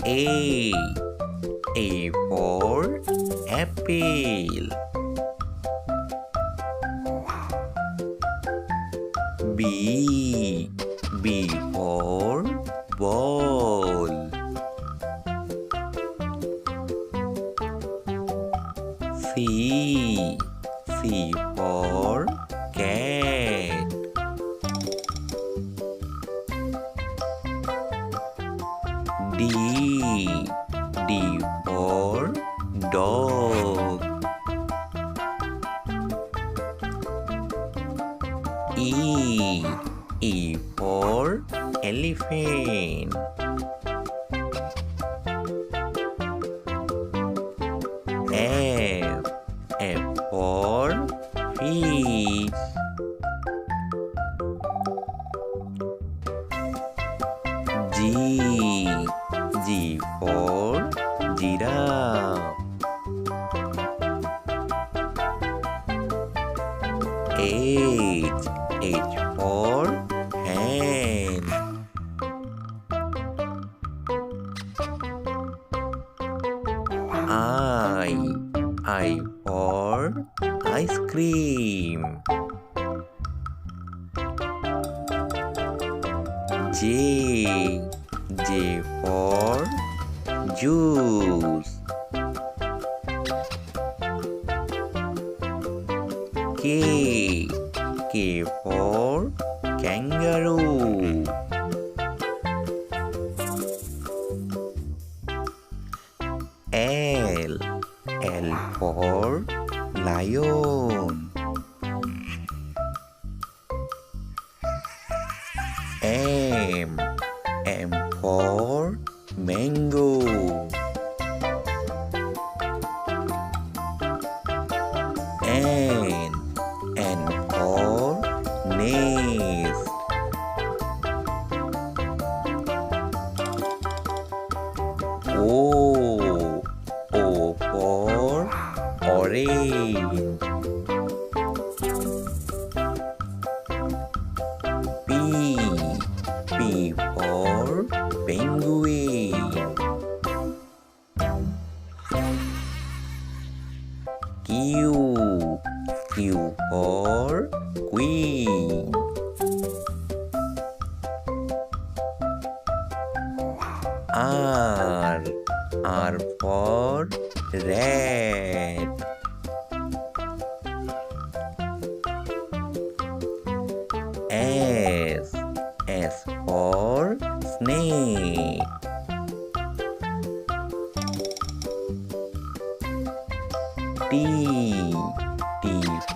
A. A for apple. B. B for ball. C. C for cat. D. D for dog. E. E for elephant. F. F for fish. G. G for giraffe. H. H for hen. I for ice cream. J. J for juice. K. K for kangaroo. L. L for lion. M. M for mango. N. N for nest. O. O for orange. P. P for penguin. Q. Q for queen. R. R for rat. S. S for snake. T. T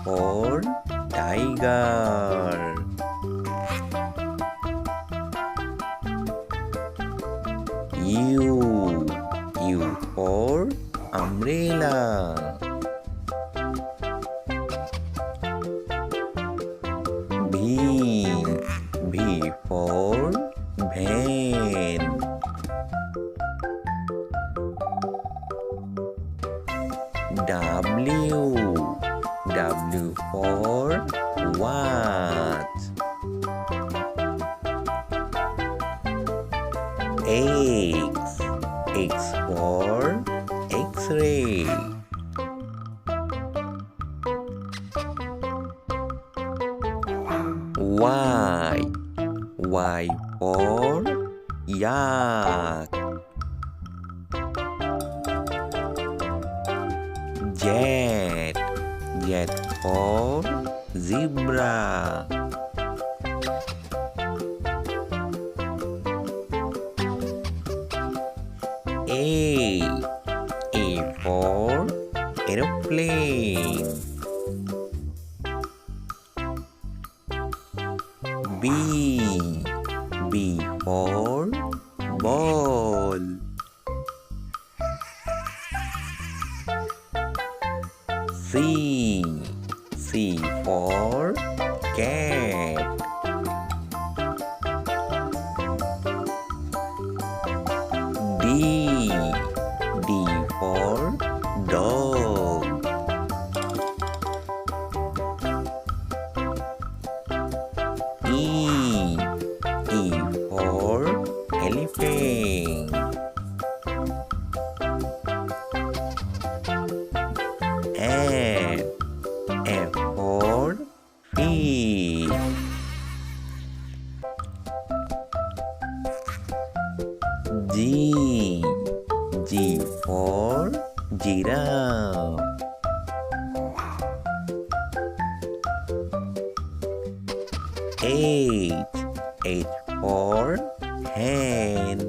for tiger. U. U for umbrella. B. B for van. W. W for watch. X. X for X-ray. Y. Y for yak. Z. Z for zebra. A. A for aeroplane. B. B for ball. C. C for cat. D. D for dog. E. E for elephant. G. G for giraffe. H. H for hen.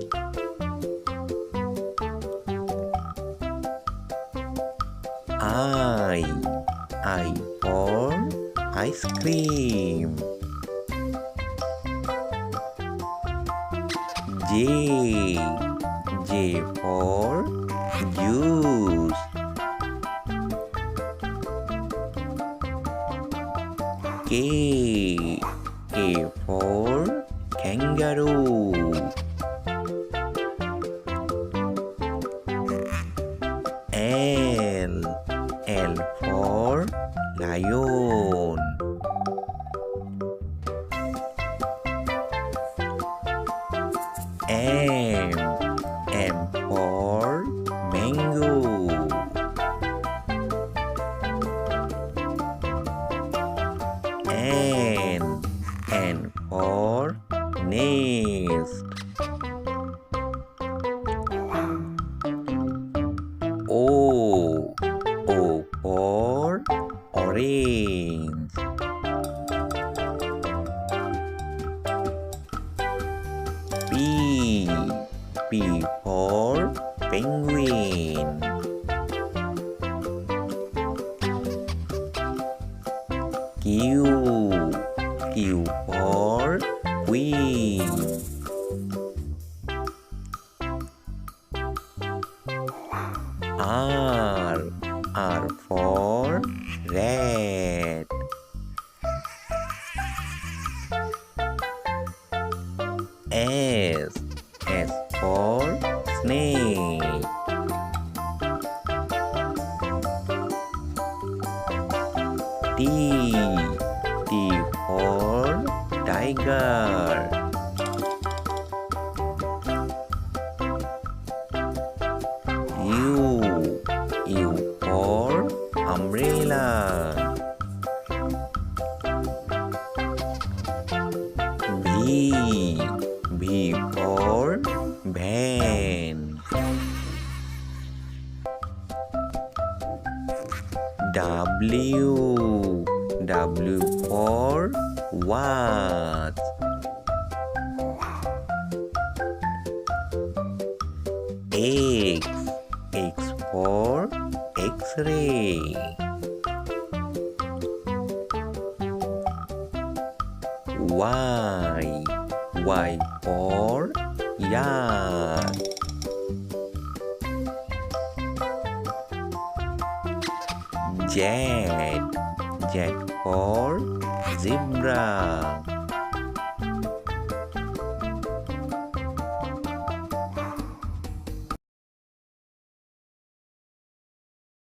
I. I for ice cream. J. J for juice. K. K for kangaroo. L. L for lion. M. M for mango. N. N for nest. O. O for orange. P. P for penguin. Q. Q for queen. R. R for rat. S. S for snake. T. T for tiger. U. U for umbrella. V. V for van. W. W for what? X. X for X-ray. Y. Y for yard. Z. Z for zebra.